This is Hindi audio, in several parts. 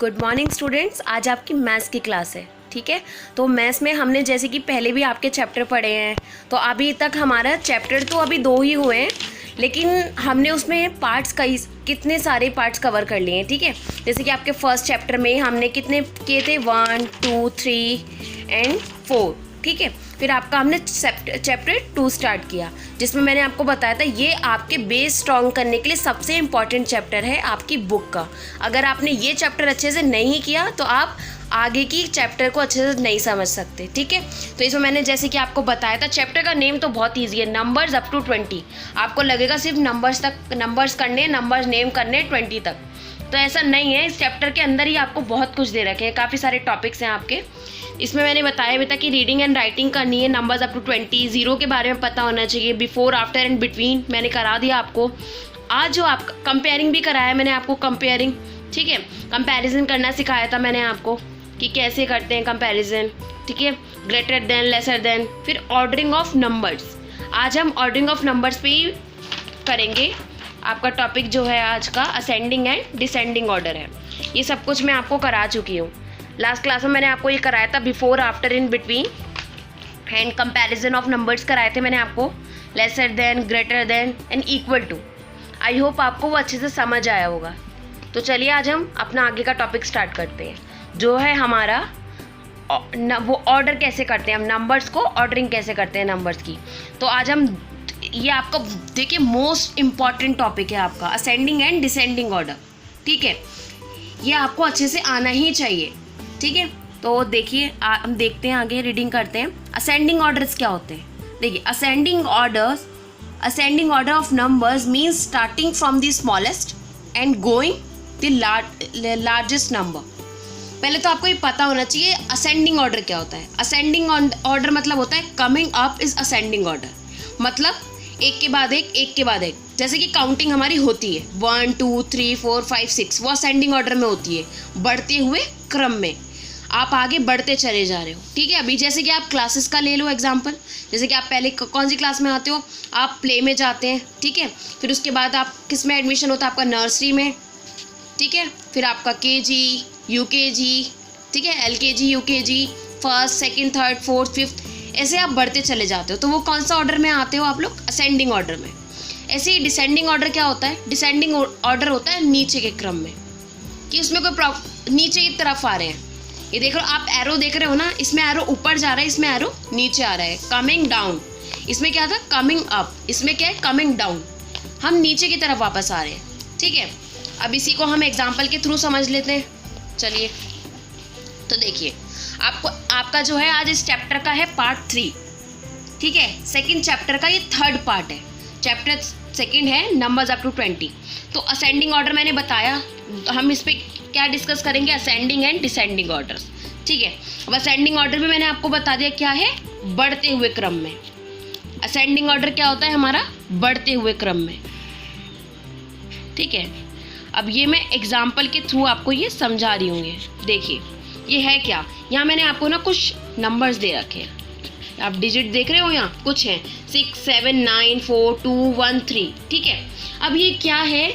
Good morning students. आज आपकी मैथ्स की क्लास है, ठीक है। तो मैथ्स में हमने जैसे कि पहले भी आपके चैप्टर पढ़े हैं, तो अभी तक हमारा चैप्टर तो अभी 2 ही हुए हैं, लेकिन हमने उसमें पार्ट्स कितने सारे पार्ट्स कवर कर लिए हैं, ठीक है। जैसे कि आपके फर्स्ट चैप्टर में हमने कितने किए थे, 1 2 3 एंड 4, ठीक है। फिर आपका हमने चैप्टर 2 स्टार्ट किया, जिसमें मैंने आपको बताया था ये आपके बेस स्ट्रॉन्ग करने के लिए सबसे इम्पॉर्टेंट चैप्टर है आपकी बुक का। अगर आपने ये चैप्टर अच्छे से नहीं किया तो आप आगे की चैप्टर को अच्छे से नहीं समझ सकते, ठीक है। तो इसमें मैंने जैसे कि आपको बताया था, चैप्टर का नेम तो बहुत ईजी है, नंबर्स अप टू 20। आपको लगेगा सिर्फ नंबर्स करने, नंबर्स नेम करने 20 तक, तो ऐसा नहीं है। इस चैप्टर के अंदर ही आपको बहुत कुछ दे रखे हैं, काफ़ी सारे टॉपिक्स हैं आपके। इसमें मैंने बताया भी था कि रीडिंग एंड राइटिंग करनी है, नंबर्स अप टू 20, जीरो के बारे में पता होना चाहिए, बिफोर आफ्टर एंड बिटवीन मैंने करा दिया आपको। आज जो आप कंपेयरिंग भी कराया मैंने आपको, कंपेयरिंग, ठीक है, कंपैरिजन करना सिखाया था मैंने आपको कि कैसे करते हैं कंपैरिजन, ठीक है, ग्रेटर देन, लेसर देन। फिर ऑर्डरिंग ऑफ नंबर्स, आज हम ऑर्डरिंग ऑफ नंबर्स पे ही करेंगे। आपका टॉपिक जो है आज का असेंडिंग एंड डिसेंडिंग ऑर्डर है। ये सब कुछ मैं आपको करा चुकी हूँ। लास्ट क्लास में मैंने आपको ये कराया था before, after, in between and comparison of numbers कराए थे मैंने आपको, lesser than, greater than and equal to. I hope आपको वो अच्छे से समझ आया होगा। तो चलिए आज हम अपना आगे का टॉपिक स्टार्ट करते हैं, जो है हमारा वो ऑर्डर कैसे करते हैं हम नंबर्स को, ऑर्डरिंग कैसे करते हैं नंबर्स की। तो आज हम, ये आपका देखिए मोस्ट इम्पॉर्टेंट टॉपिक है आपका, असेंडिंग एंड डिसेंडिंग ऑर्डर, ठीक है। ये आपको अच्छे से आना ही चाहिए, ठीक है। तो देखिए हम देखते हैं आगे, रीडिंग करते हैं। असेंडिंग ऑर्डर्स क्या होते हैं, देखिए ascending order of numbers means starting from the smallest and going the largest number. पहले तो आपको ये पता होना चाहिए असेंडिंग ऑर्डर क्या होता है। असेंडिंग ऑर्डर मतलब होता है coming up is ascending order, मतलब एक के बाद एक, एक के बाद एक। जैसे कि काउंटिंग हमारी होती है 1 2 3 4 5 6, वो असेंडिंग ऑर्डर में होती है, बढ़ते हुए क्रम में आप आगे बढ़ते चले जा रहे हो, ठीक है। अभी जैसे कि आप क्लासेस का ले लो एग्जांपल, जैसे कि आप पहले कौन सी क्लास में आते हो, आप प्ले में जाते हैं, ठीक है। फिर उसके बाद आप किस में एडमिशन होता है, आपका नर्सरी में, ठीक है। फिर आपका KG UKG, ठीक है, LKG UKG, first, second, third, fourth, fifth, ऐसे आप बढ़ते चले जाते हो। तो वो कौन सा ऑर्डर में आते हो आप लोग, असेंडिंग ऑर्डर में। ऐसे ही डिसेंडिंग ऑर्डर क्या होता है, डिसेंडिंग ऑर्डर होता है नीचे के क्रम में, कि उसमें कोई नीचे की तरफ आ रहे हैं। ये देख रहे हो आप, एरो देख रहे हो ना, इसमें एरो ऊपर जा रहा है, इसमें एरो नीचे आ रहा है, कमिंग डाउन। इसमें क्या था, कमिंग अप, इसमें क्या है, कमिंग डाउन। हम नीचे की तरफ वापस आ रहे हैं, ठीक है। अब इसी को हम एग्जाम्पल के थ्रू समझ लेते हैं, चलिए। तो देखिए आपका जो है आज इस चैप्टर का है पार्ट 3, ठीक है। सेकंड चैप्टर का ये थर्ड पार्ट है, चैप्टर सेकंड है नंबर्स अप टू 20। तो असेंडिंग ऑर्डर मैंने बताया, हम इस पे क्या डिस्कस करेंगे, असेंडिंग एंड डिसेंडिंग ऑर्डर, ठीक है। अब असेंडिंग ऑर्डर में मैंने आपको बता दिया क्या है, बढ़ते हुए क्रम में। असेंडिंग ऑर्डर क्या होता है हमारा, बढ़ते हुए क्रम में, ठीक है। अब ये मैं एग्जाम्पल के थ्रू आपको ये समझा रही हूँ। देखिए ये है क्या, यहाँ मैंने आपको ना कुछ नंबर्स दे रखे हैं, आप डिजिट देख रहे हो, यहाँ कुछ हैं 6 7 9 4 2 1 3, ठीक है। अब ये क्या है,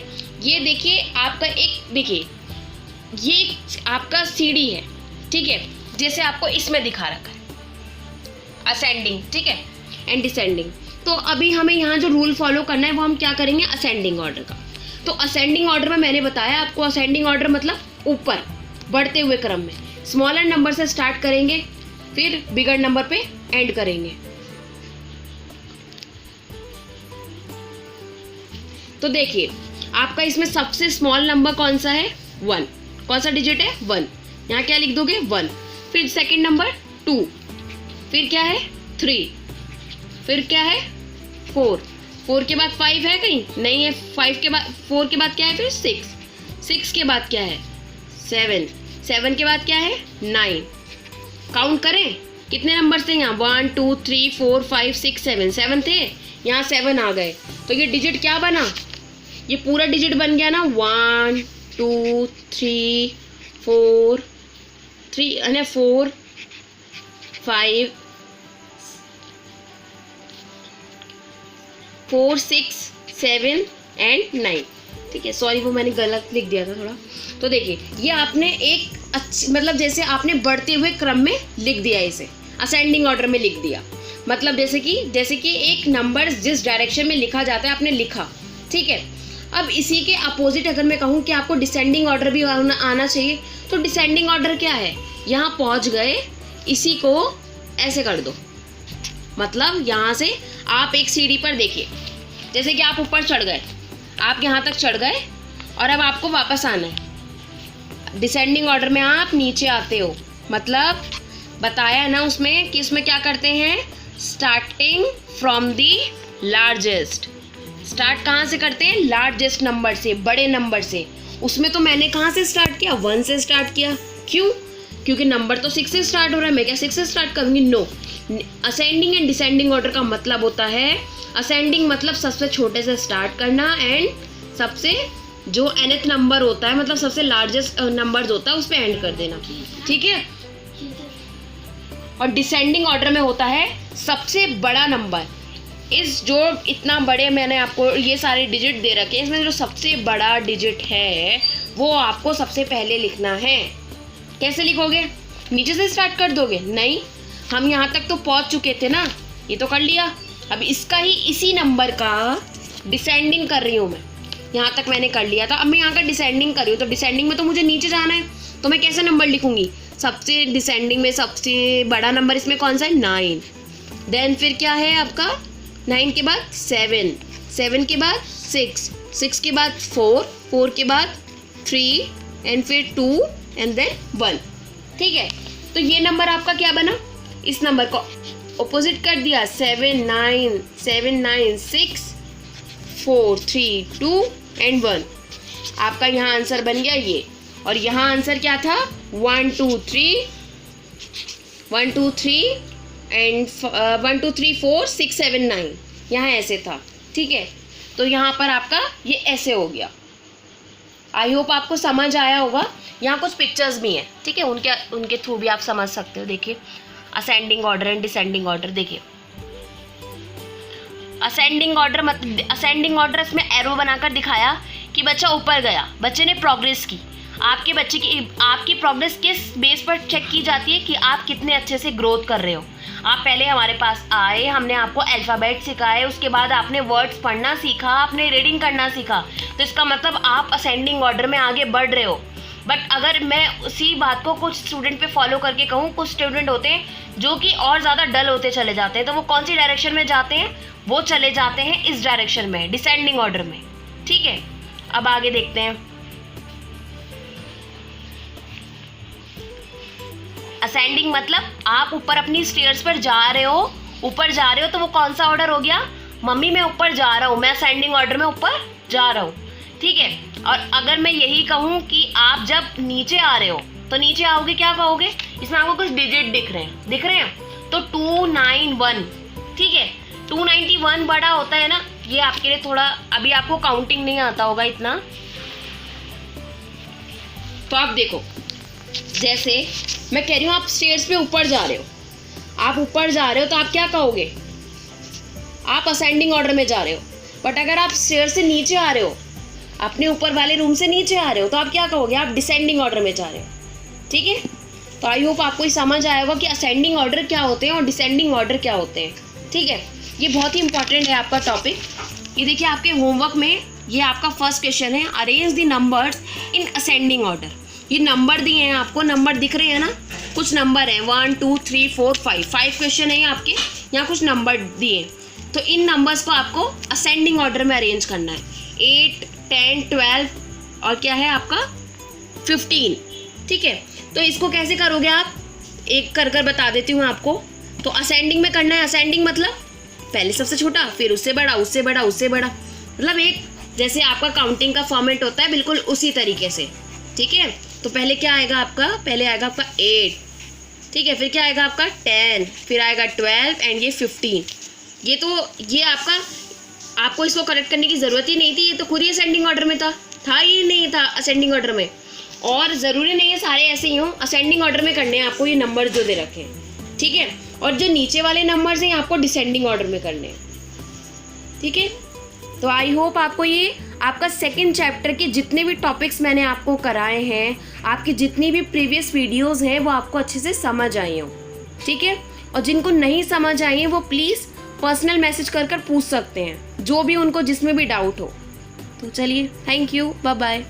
ये देखिए आपका एक, देखिए ये आपका सीढ़ी है, ठीक है, जैसे आपको इसमें दिखा रखा है असेंडिंग, ठीक है, एंड डिसेंडिंग। तो अभी हमें यहाँ जो रूल फॉलो करना है वो हम क्या करेंगे, असेंडिंग ऑर्डर का। तो असेंडिंग ऑर्डर में मैंने बताया आपको, असेंडिंग ऑर्डर मतलब ऊपर बढ़ते हुए क्रम में, स्मॉलर नंबर से स्टार्ट करेंगे, फिर बिगर नंबर पे एंड करेंगे। तो देखिए आपका इसमें सबसे स्मॉल नंबर कौन सा है, 1, कौन सा डिजिट है, 1, यहाँ क्या लिख दोगे 1। फिर सेकंड नंबर 2, फिर क्या है 3, फिर क्या है 4, 4 के बाद 5 है कहीं, नहीं है, 5 के बाद 4 के बाद क्या है, फिर 6, 6 के बाद क्या है 7, 7 के बाद क्या है 9। काउंट करें कितने नंबर थे यहाँ, 1 2 3 4 5 6 7, 7 थे, यहाँ 7 आ गए। तो ये डिजिट क्या बना, ये पूरा डिजिट बन गया ना, 1 2 3 4 4 5 4 6 7 एंड 9, ठीक है, सॉरी वो मैंने गलत लिख दिया था थोड़ा। तो देखिए ये आपने एक अच्छी मतलब जैसे आपने बढ़ते हुए क्रम में लिख दिया, इसे असेंडिंग ऑर्डर में लिख दिया। मतलब जैसे कि एक नंबर जिस डायरेक्शन में लिखा जाता है आपने लिखा, ठीक है। अब इसी के अपोजिट अगर मैं कहूँ कि आपको डिसेंडिंग ऑर्डर भी आना चाहिए, तो डिसेंडिंग ऑर्डर क्या है, यहाँ पहुँच गए, इसी को ऐसे कर दो। मतलब यहाँ से आप एक सीढ़ी पर देखिए, जैसे कि आप ऊपर चढ़ गए, आप यहाँ तक चढ़ गए और अब आपको वापस आना है। डिसेंडिंग ऑर्डर में आप नीचे आते हो, मतलब बताया है ना उसमें कि उसमें क्या करते हैं, starting from the largest. Start कहाँ से करते हैं, लार्जेस्ट नंबर से, बड़े नंबर से। उसमें तो मैंने कहाँ से स्टार्ट किया, 1 से स्टार्ट किया। क्यों, क्योंकि नंबर तो 6 से स्टार्ट हो रहा है, मैं क्या 6 से स्टार्ट करूँगी, no. Ascending and descending order का मतलब होता है, असेंडिंग मतलब सबसे छोटे से स्टार्ट करना, एंड सबसे जो nth नंबर होता है मतलब सबसे लार्जेस्ट नंबर होता है उस पर एंड कर देना, ठीक है। और डिसेंडिंग ऑर्डर में होता है सबसे बड़ा नंबर, इस जो इतना बड़े मैंने आपको ये सारे डिजिट दे रखे हैं, इसमें जो सबसे बड़ा डिजिट है वो आपको सबसे पहले लिखना है। कैसे लिखोगे, नीचे से स्टार्ट कर दोगे, नहीं, हम यहाँ तक तो पहुँच चुके थे ना, ये तो कर लिया। अब इसका ही इसी नंबर का डिसेंडिंग कर रही हूँ मैं, यहाँ तक मैंने कर लिया था, अब मैं यहाँ का डिसेंडिंग कर रही हूँ, तो डिसेंडिंग में तो मुझे नीचे जाना है, तो मैं कैसे नंबर लिखूंगी, सबसे डिसेंडिंग में सबसे बड़ा नंबर इसमें कौन सा है, 9। देन फिर क्या है आपका, 9 के बाद 7, 7 के बाद 6, 6 के बाद 4, 4 के बाद 3, एंड फिर 2 एंड देन 1, ठीक है। तो ये नंबर आपका क्या बना, इस नंबर को ऑपोजिट कर दिया, 7 9 7 9 6 4 3 2 एंड 1। आपका यहाँ आंसर बन गया ये, और यहाँ आंसर क्या था, 1 2 3 1 2 3 एंड 1 2 3 4 6 7 9, यहाँ ऐसे था, ठीक है। तो यहाँ पर आपका ये ऐसे हो गया। आई होप आपको समझ आया होगा। यहाँ कुछ पिक्चर्स भी हैं, ठीक है, उनके थ्रू भी आप समझ सकते हो। देखिए ascending order and descending order, देखिए असेंडिंग ऑर्डर मतलब असेंडिंग ऑर्डर इसमें एरो बनाकर दिखाया कि बच्चा ऊपर गया, बच्चे ने प्रोग्रेस की। आपकी प्रोग्रेस किस बेस पर चेक की जाती है कि आप कितने अच्छे से ग्रोथ कर रहे हो। आप पहले हमारे पास आए, हमने आपको अल्फ़ाबेट सिखाए, उसके बाद आपने वर्ड्स पढ़ना सीखा, आपने रीडिंग करना सीखा, तो इसका मतलब आप असेंडिंग ऑर्डर में आगे बढ़ रहे हो। बट अगर मैं उसी बात को कुछ स्टूडेंट पे फॉलो करके कहूँ, कुछ स्टूडेंट होते हैं जो कि और ज़्यादा डल होते चले जाते हैं, तो वो कौन सी डायरेक्शन में जाते हैं, वो चले जाते हैं इस डायरेक्शन में, डिसेंडिंग ऑर्डर में, ठीक है। अब आगे देखते हैं। असेंडिंग मतलब आप ऊपर अपनी स्टेयर्स पर जा रहे हो, ऊपर जा रहे हो, तो वो कौन सा ऑर्डर हो गया, मम्मी मैं ऊपर जा रहा हूँ, मैं असेंडिंग ऑर्डर में ऊपर जा रहा हूँ, ठीक है। और अगर मैं यही कहूँ कि आप जब नीचे आ रहे हो, तो नीचे आओगे क्या कहोगे, इसमें आपको कुछ डिजिट दिख रहे हैं, तो 291, ठीक है। 291 बड़ा होता है ना, ये आपके लिए थोड़ा, अभी आपको काउंटिंग नहीं आता होगा इतना, तो आप देखो, जैसे मैं कह रही हूँ आप स्टेयर्स पे ऊपर जा रहे हो, आप ऊपर जा रहे हो, तो आप क्या कहोगे, आप असेंडिंग ऑर्डर में जा रहे हो। बट अगर आप स्टेयर से नीचे आ रहे हो, अपने ऊपर वाले रूम से नीचे आ रहे हो, तो आप क्या कहोगे, आप डिसेंडिंग ऑर्डर में जा रहे हो, ठीक है। तो आई होप आपको ये समझ आया होगा कि असेंडिंग ऑर्डर क्या होते हैं और डिसेंडिंग ऑर्डर क्या होते हैं, ठीक है। ये बहुत ही इंपॉर्टेंट है आपका टॉपिक। ये देखिए आपके होमवर्क में ये आपका फर्स्ट क्वेश्चन है, arrange the numbers in ascending order. ये नंबर दिए हैं आपको, नंबर दिख रहे हैं ना, कुछ नंबर हैं 1 2 3 4 5 क्वेश्चन है आपके, यहाँ कुछ नंबर दिए, तो इन नंबर्स को आपको असेंडिंग ऑर्डर में अरेंज करना है। 8 10 12 और क्या है आपका 15, ठीक है। तो इसको कैसे करोगे आप, एक कर बता देती हूँ आपको। तो असेंडिंग में करना है, असेंडिंग मतलब पहले सबसे छोटा, फिर उससे बड़ा, उससे बड़ा, उससे बड़ा, मतलब एक जैसे आपका काउंटिंग का फॉर्मेट होता है बिल्कुल उसी तरीके से, ठीक है। तो पहले क्या आएगा आपका, पहले आएगा आपका 8, ठीक है, फिर क्या आएगा आपका 10, फिर आएगा 12 एंड ये 15। ये आपको इसको करेक्ट करने की ज़रूरत ही नहीं थी, ये तो खुद ही असेंडिंग ऑर्डर में था ही नहीं था असेंडिंग ऑर्डर में। और ज़रूरी नहीं है सारे ऐसे ही हों, असेंडिंग ऑर्डर में करने हैं आपको ये नंबर जो दे रखे हैं, ठीक है। और जो नीचे वाले नंबर्स हैं आपको डिसेंडिंग ऑर्डर में करने हैं, ठीक है। तो आई होप आपको ये आपका सेकंड चैप्टर के जितने भी टॉपिक्स मैंने आपको कराए हैं, आपकी जितनी भी प्रीवियस वीडियोस हैं, वो आपको अच्छे से समझ आई हो, ठीक है। और जिनको नहीं समझ आई है वो प्लीज़ पर्सनल मैसेज कर कर पूछ सकते हैं, जो भी उनको जिसमें भी डाउट हो। तो चलिए, थैंक यू, बाय बाय।